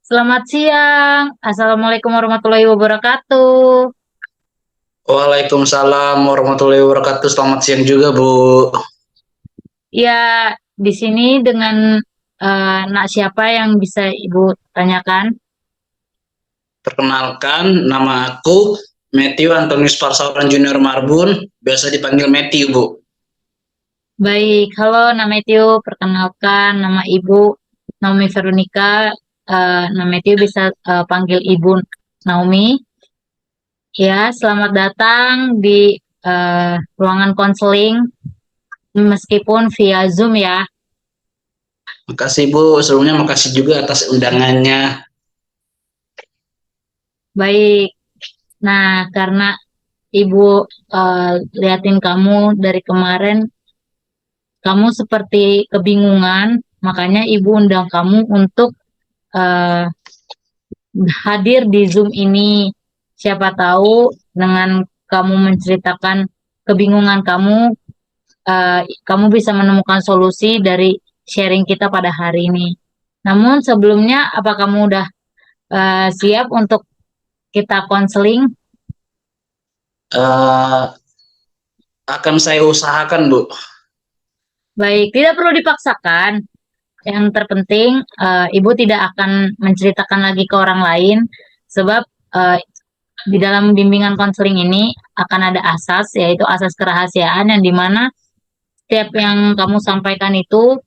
Selamat siang. Assalamualaikum warahmatullahi wabarakatuh. Waalaikumsalam warahmatullahi wabarakatuh. Selamat siang juga, Bu. Ya, di sini dengan nak siapa yang bisa Ibu tanyakan? Perkenalkan, nama aku Matthew Antonius Parsauran Junior Marbun, biasa dipanggil Matthew, Bu. Baik, halo nama Tio. Perkenalkan nama Ibu Naomi Veronica. Nama Tio bisa panggil Ibu Naomi. Ya, selamat datang di ruangan konseling meskipun via Zoom ya. Makasih, Bu. Sebelumnya makasih juga atas undangannya. Baik. Nah, karena Ibu liatin kamu dari kemarin, kamu seperti kebingungan, makanya Ibu undang kamu untuk eh, hadir di Zoom ini. Siapa tahu dengan kamu menceritakan kebingungan kamu, kamu bisa menemukan solusi dari sharing kita pada hari ini. Namun sebelumnya, apa kamu udah siap untuk kita konseling? Eh, akan saya usahakan, Bu. Baik, tidak perlu dipaksakan. Yang terpenting, ibu tidak akan menceritakan lagi ke orang lain, sebab eh, di dalam bimbingan konseling ini akan ada asas, yaitu asas kerahasiaan yang dimana setiap yang kamu sampaikan itu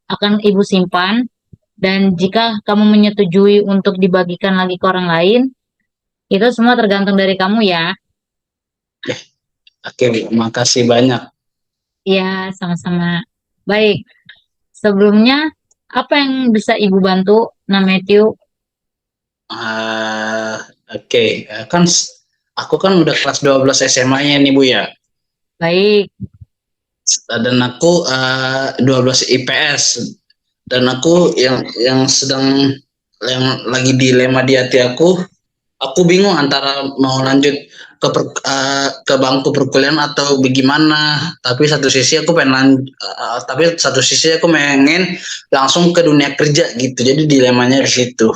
akan ibu simpan, dan jika kamu menyetujui untuk dibagikan lagi ke orang lain, itu semua tergantung dari kamu ya. Oke, Bu. Makasih banyak. Ya, sama-sama. Baik, sebelumnya apa yang bisa ibu bantu, Nah Matthew? Eh, oke, kan aku kan udah kelas 12 SMA-nya nih, Bu ya. Baik, Dan aku 12 IPS. Dan aku yang sedang yang lagi dilema di hati aku bingung antara mau lanjut ke bangku perkuliahan atau bagaimana. Tapi satu sisi aku tapi satu sisi aku pengen langsung ke dunia kerja gitu. Jadi dilemanya di situ.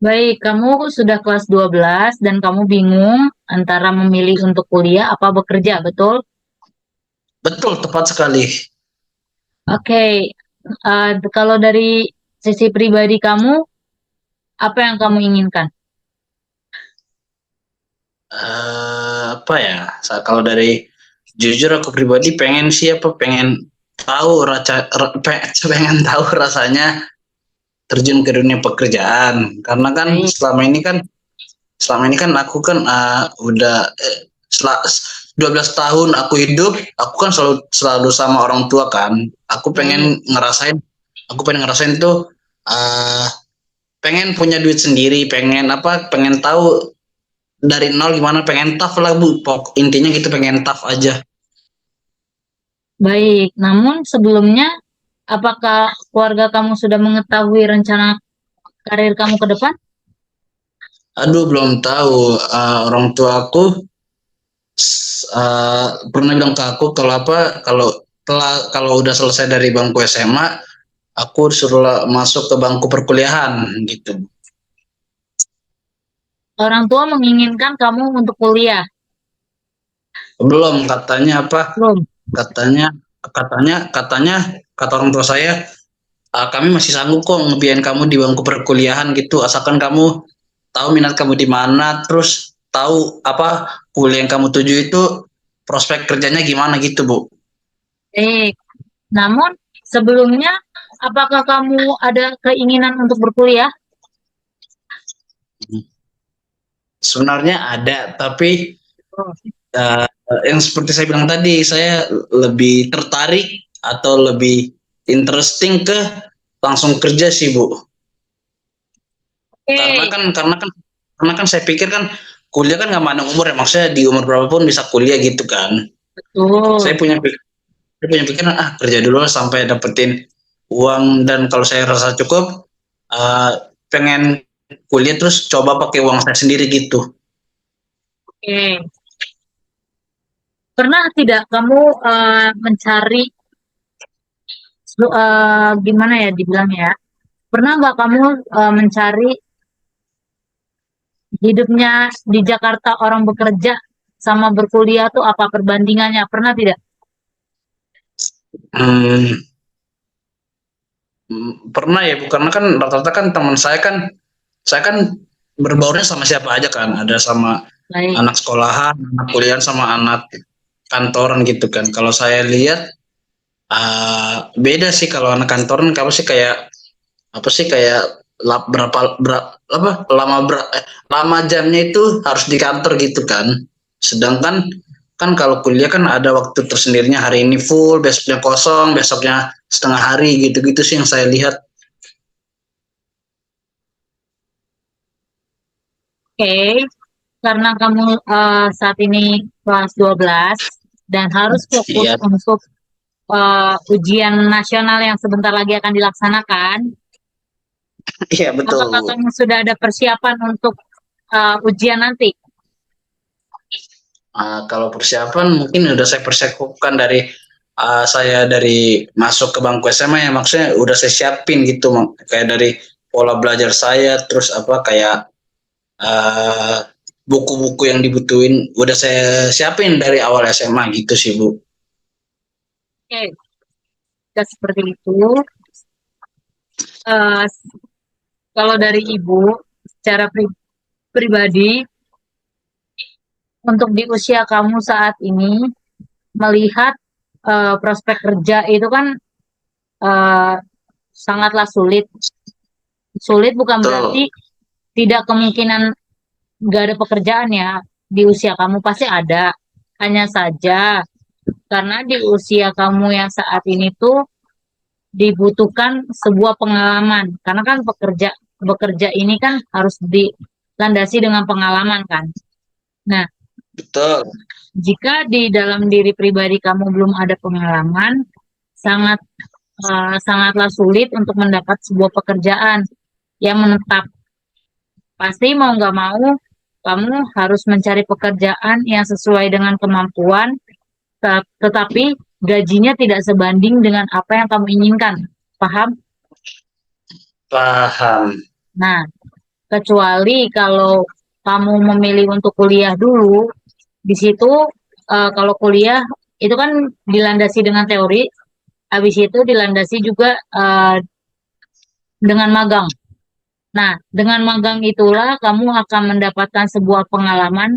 baik, kamu sudah kelas 12 dan kamu bingung antara memilih untuk kuliah apa bekerja, betul? Betul, tepat sekali. Oke, kalau dari sisi pribadi kamu, apa yang kamu inginkan? Apa ya? Kalau dari jujur aku pribadi pengen siapa pengen tahu pengen tahu rasanya terjun ke dunia pekerjaan karena kan Baik, selama ini kan aku kan udah 12 tahun aku hidup, aku kan selalu selalu sama orang tua kan. baik, Aku pengen ngerasain tuh uh, pengen punya duit sendiri, pengen tahu dari nol gimana, pengen tough lah, Bu. Intinya gitu, pengen tough aja. baik. Namun sebelumnya, apakah keluarga kamu sudah mengetahui rencana karir kamu ke depan? Aduh, belum tahu. Orang tua aku pernah bilang ke aku kalau kalau udah selesai dari bangku SMA, aku suruh masuk ke bangku perkuliahan gitu. Orang tua menginginkan kamu untuk kuliah, Belum, katanya apa? belum? Katanya katanya kata orang tua saya, kami masih sanggup kok ngebiayain kamu di bangku perkuliahan gitu, asalkan kamu tahu minat kamu di mana, terus tahu apa kuliah yang kamu tuju itu prospek kerjanya gimana gitu, Bu. Baik. Namun sebelumnya, apakah kamu ada keinginan untuk berkuliah? Sebenarnya ada, tapi Oh, uh, yang seperti saya bilang tadi, saya lebih tertarik atau lebih interesting ke langsung kerja sih, Bu. Karena oke, kan karena kan karena kan saya pikir kan kuliah kan nggak mandang umur ya, maksudnya di umur berapapun bisa kuliah gitu kan. Saya betul. punya saya punya pikiran kerja dulu sampai dapetin uang, dan kalau saya rasa cukup uh, pengen kuliah terus coba pakai uang saya sendiri gitu. Oke. Pernah tidak kamu mencari gimana ya dibilang ya? Pernah nggak kamu mencari hidupnya di Jakarta orang bekerja sama berkuliah tuh apa perbandingannya? Pernah tidak? Hmm, pernah ya, Bu, karena kan rata-rata kan teman saya kan berbaurnya sama siapa aja kan, ada sama Baik. anak sekolahan, anak kuliah, sama anak kantoran gitu kan. Kalau saya lihat beda sih. Kalau anak kantoran kamu sih kayak apa sih, kayak apa lama jamnya itu harus di kantor gitu kan. Sedangkan kan kalau kuliah kan ada waktu tersendirinya, hari ini full, besoknya kosong, besoknya setengah hari, gitu-gitu sih yang saya lihat. Oke, karena kamu saat ini kelas 12 dan harus fokus Iya. untuk ujian nasional yang sebentar lagi akan dilaksanakan, Iya betul, apakah Bu. kamu sudah ada persiapan untuk ujian nanti? Kalau persiapan mungkin udah saya persiapkan dari saya dari masuk ke bangku SMA, ya maksudnya udah saya siapin gitu, kayak dari pola belajar saya, terus apa kayak eh, buku-buku yang dibutuhin udah saya siapin dari awal SMA gitu sih, Bu. Oke, jika seperti itu. Eh, Kalau dari ibu, secara pribadi, untuk di usia kamu saat ini, melihat prospek kerja itu kan eh, sangatlah sulit. Sulit bukan berarti Betul, tidak kemungkinan gak ada pekerjaan ya. Di usia kamu pasti ada. Hanya saja, karena di usia kamu yang saat ini tuh dibutuhkan sebuah pengalaman. Karena kan bekerja ini kan harus dilandasi dengan pengalaman kan. Nah, betul. jika di dalam diri pribadi kamu belum ada pengalaman, sangat sangatlah sulit untuk mendapat sebuah pekerjaan yang menetap. Pasti mau nggak mau, kamu harus mencari pekerjaan yang sesuai dengan kemampuan, tetapi gajinya tidak sebanding dengan apa yang kamu inginkan. Paham? Paham. Nah, kecuali kalau kamu memilih untuk kuliah dulu, di situ kalau kuliah itu kan dilandasi dengan teori, habis itu dilandasi juga dengan magang. Nah, dengan magang itulah kamu akan mendapatkan sebuah pengalaman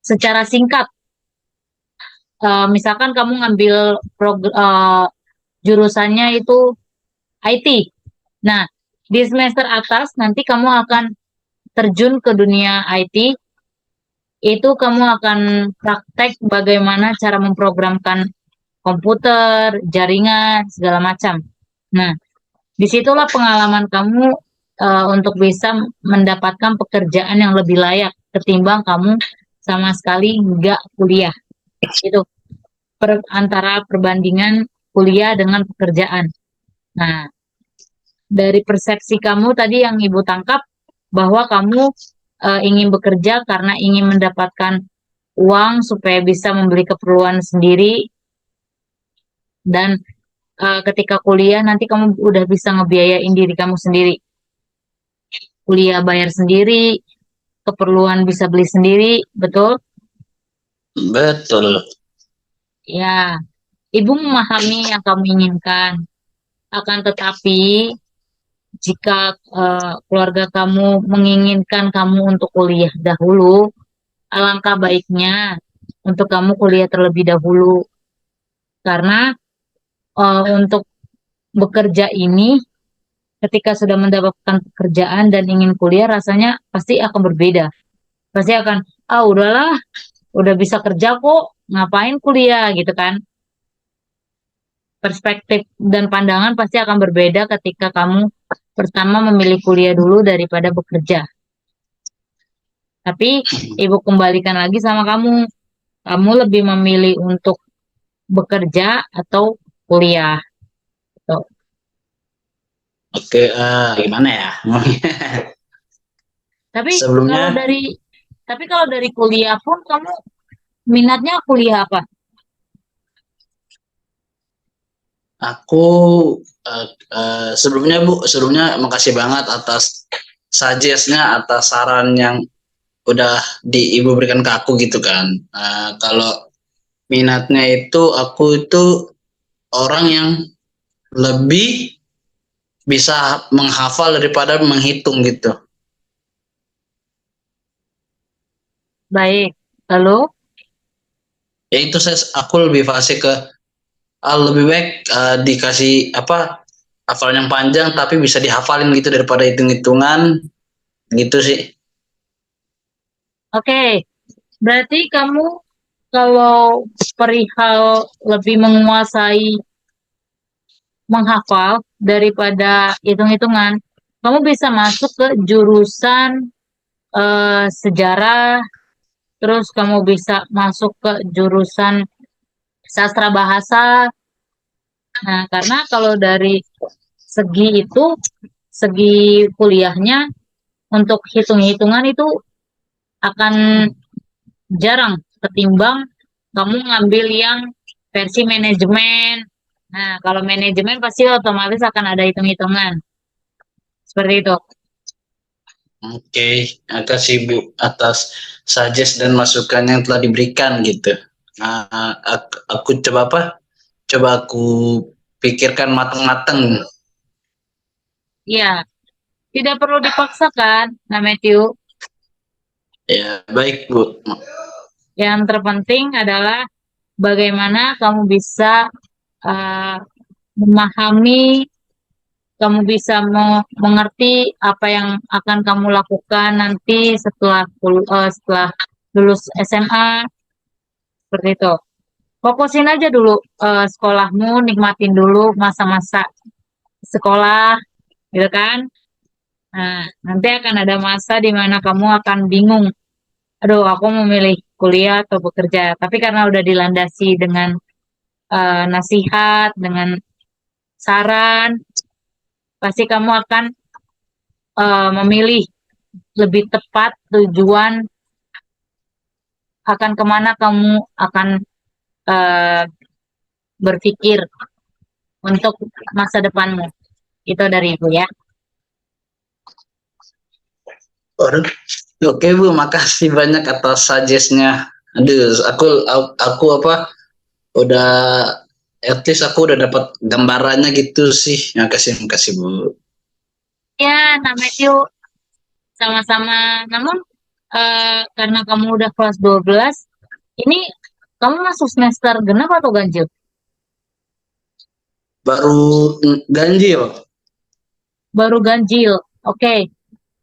secara singkat. Misalkan kamu ngambil jurusannya itu IT. Nah, di semester atas nanti kamu akan terjun ke dunia IT. Itu kamu akan praktek bagaimana cara memprogramkan komputer, jaringan, segala macam. Nah, disitulah pengalaman kamu untuk bisa mendapatkan pekerjaan yang lebih layak ketimbang kamu sama sekali nggak kuliah. Itu antara perbandingan kuliah dengan pekerjaan. Nah, dari persepsi kamu tadi yang Ibu tangkap bahwa kamu ingin bekerja karena ingin mendapatkan uang supaya bisa membeli keperluan sendiri dan ketika kuliah nanti kamu udah bisa ngebiayain diri kamu sendiri. Kuliah bayar sendiri, keperluan bisa beli sendiri, betul? Betul. Ya, Ibu memahami yang kamu inginkan. Akan tetapi, jika keluarga kamu menginginkan kamu untuk kuliah dahulu, alangkah baiknya untuk kamu kuliah terlebih dahulu. Karena untuk bekerja ini, ketika sudah mendapatkan pekerjaan dan ingin kuliah, rasanya pasti akan berbeda. Pasti akan, udahlah, udah bisa kerja kok, ngapain kuliah gitu kan. Perspektif dan pandangan pasti akan berbeda ketika kamu pertama memilih kuliah dulu daripada bekerja. Tapi ibu kembalikan lagi sama kamu. Kamu lebih memilih untuk bekerja atau kuliah. Gitu. Oke, gimana ya? Tapi kalau Sebelumnya dari tapi kalau dari kuliah pun kamu minatnya kuliah apa? Aku sebelumnya Bu, sebelumnya makasih banget atas suggest-nya, atas saran yang udah Ibu berikan ke aku gitu kan. Kalau minatnya itu aku itu orang yang lebih bisa menghafal daripada menghitung gitu. Baik. Lalu, Ya itu aku lebih fasih ke lebih baik dikasih apa hafal yang panjang tapi bisa dihafalin gitu daripada hitung-hitungan gitu sih. oke. Berarti kamu kalau perihal lebih menguasai menghafal daripada hitung-hitungan, kamu bisa masuk ke jurusan sejarah, terus kamu bisa masuk ke jurusan sastra bahasa. Nah, karena kalau dari segi itu, segi kuliahnya untuk hitung-hitungan itu akan jarang ketimbang kamu ngambil yang versi manajemen. Nah, kalau manajemen pasti otomatis akan ada hitung-hitungan. Seperti itu. Oke, makasih Bu atas suggest dan masukan yang telah diberikan gitu. Aku coba apa? Coba aku pikirkan matang-matang. Iya, tidak perlu dipaksakan, nah Matthew. Ya, baik Bu. Yang terpenting adalah bagaimana kamu bisa uh, memahami, kamu bisa mengerti apa yang akan kamu lakukan nanti setelah lulus SMA, seperti itu. Fokusin aja dulu sekolahmu, nikmatin dulu masa-masa sekolah, gitu kan? Nah, nanti akan ada masa di mana kamu akan bingung, aduh, aku mau milih kuliah atau bekerja. Tapi karena udah dilandasi dengan nasihat, dengan saran, pasti kamu akan memilih lebih tepat tujuan akan kemana kamu akan eh, berpikir untuk masa depanmu. Itu dari Ibu ya. Waduh. Oke Bu, makasih banyak atas suggest-nya. Aduh, aku apa? Udah at least aku udah dapat gambarannya gitu sih. Makasih, makasih Bu. Ya, namanya yuk sama-sama. Namun karena kamu udah kelas 12, ini kamu masuk semester genap atau ganjil? Baru ganjil. Baru ganjil. Oke.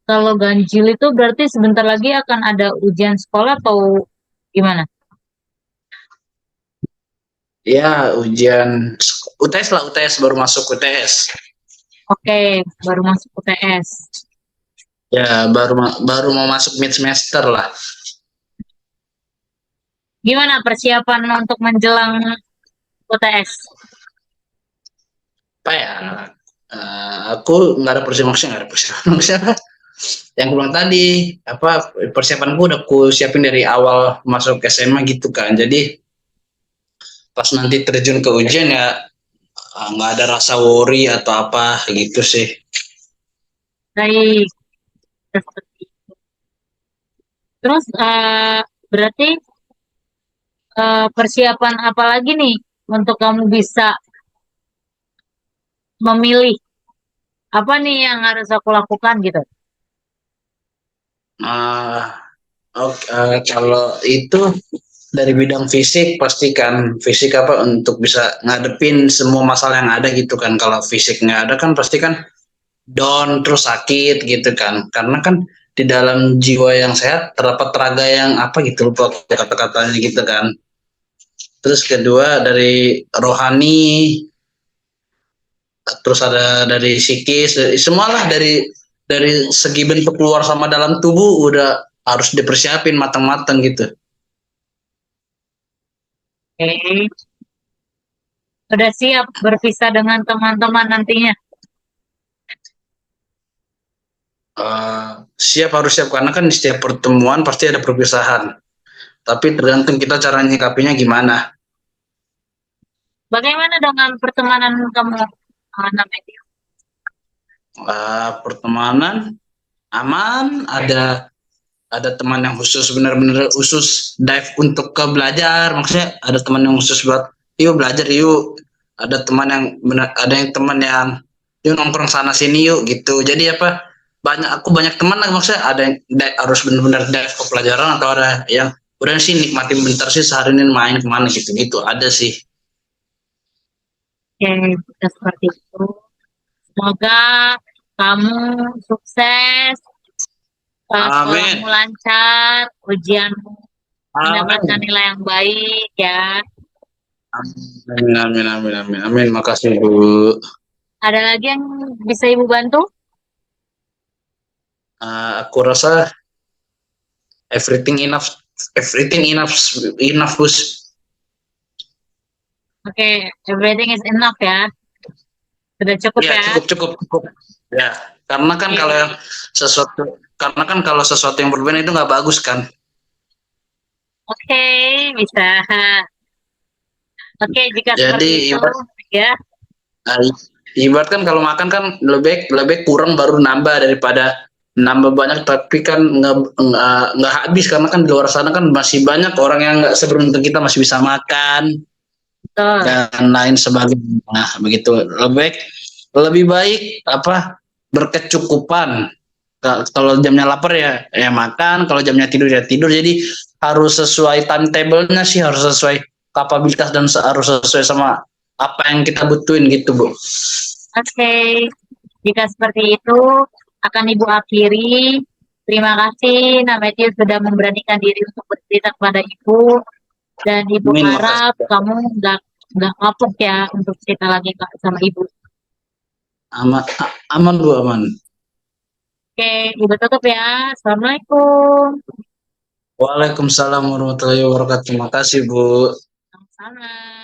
Kalau ganjil itu berarti sebentar lagi akan ada ujian sekolah atau gimana? Ya, ujian UTS lah, UTS baru masuk UTS. Oke, baru masuk UTS. Ya, baru mau masuk mid semester lah. Gimana persiapan untuk menjelang UTS? Apa ya? Aku nggak ada persiapan, maksudnya nggak ada persiapan. Maksudnya apa? Yang aku bilang tadi, apa persiapanku udah aku siapin dari awal masuk SMA gitu kan. Jadi pas nanti terjun ke ujian ya nggak ada rasa worry atau apa gitu sih. Baik. Terus berarti persiapan apa lagi nih untuk kamu bisa memilih apa nih yang harus aku lakukan gitu? Ah, kalau itu dari bidang fisik pastikan fisik apa untuk bisa ngadepin semua masalah yang ada gitu kan. Kalau fisik nggak ada kan pasti kan down terus sakit gitu kan. Karena kan di dalam jiwa yang sehat terdapat raga yang apa gitu lupa kata-katanya gitu kan. Terus kedua dari rohani, terus ada dari psikis, dari semualah dari segi bentuk luar sama dalam tubuh udah harus dipersiapin matang-matang gitu. Oke. Udah siap berpisah dengan teman-teman nantinya? Siap harus siap karena kan di setiap pertemuan pasti ada perpisahan. Tapi tergantung kita cara nyikapinya gimana. Bagaimana dengan pertemanan kamu, Namedia? Pertemanan aman, ada teman yang khusus benar-benar khusus dive untuk ke belajar, maksudnya ada teman yang khusus buat yuk belajar yuk, ada teman yang benar, ada yang teman yang yuk nongkrong sana sini yuk gitu. Jadi apa, banyak teman lah, maksudnya ada yang harus benar-benar dive ke pelajaran, atau ada yang udah sih nikmatin bentar sih sehari ini main kemana gitu gitu, ada sih. Oke, jika seperti itu. Semoga kamu sukses, sekolahmu Amin. lancar, ujianmu mendapatkan Amin. nilai yang baik ya. Amin, amin, amin, amin, amin. Makasih Bu. Ada lagi yang bisa Ibu bantu? Aku rasa everything enough, enough Bus. Oke, everything is enough ya. Sudah cukup Ya ya. cukup, cukup, cukup. Ya, karena kan Oke, kalau yang sesuatu, karena kan kalau sesuatu yang berbeda itu nggak bagus kan. oke, bisa. Oke, jika seperti Jadi itu ya. eh, ibarat kan kalau makan kan lebih lebih kurang baru nambah daripada nambah banyak tapi kan nggak habis, karena kan di luar sana kan masih banyak orang yang nggak seberuntung kita masih bisa makan Betul. dan lain sebagainya. Nah, begitu. Lebih baik apa, berkecukupan. Kalau jamnya lapar ya makan, kalau jamnya tidur ya tidur. Jadi harus sesuai timetable-nya sih, harus sesuai kapabilitas dan harus sesuai sama apa yang kita butuhin gitu, Bu. Oke, jika seperti itu akan Ibu akhiri. Terima kasih, Nametia sudah memberanikan diri untuk bercerita kepada Ibu. Dan Ibu Amin, makasih. harap kamu nggak kapok ya untuk cerita lagi Kak sama Ibu. Aman, aman Bu, aman. Oke, Ibu tutup ya. Assalamualaikum. Waalaikumsalam warahmatullahi wabarakatuh. Terima kasih Bu. Sama-sama.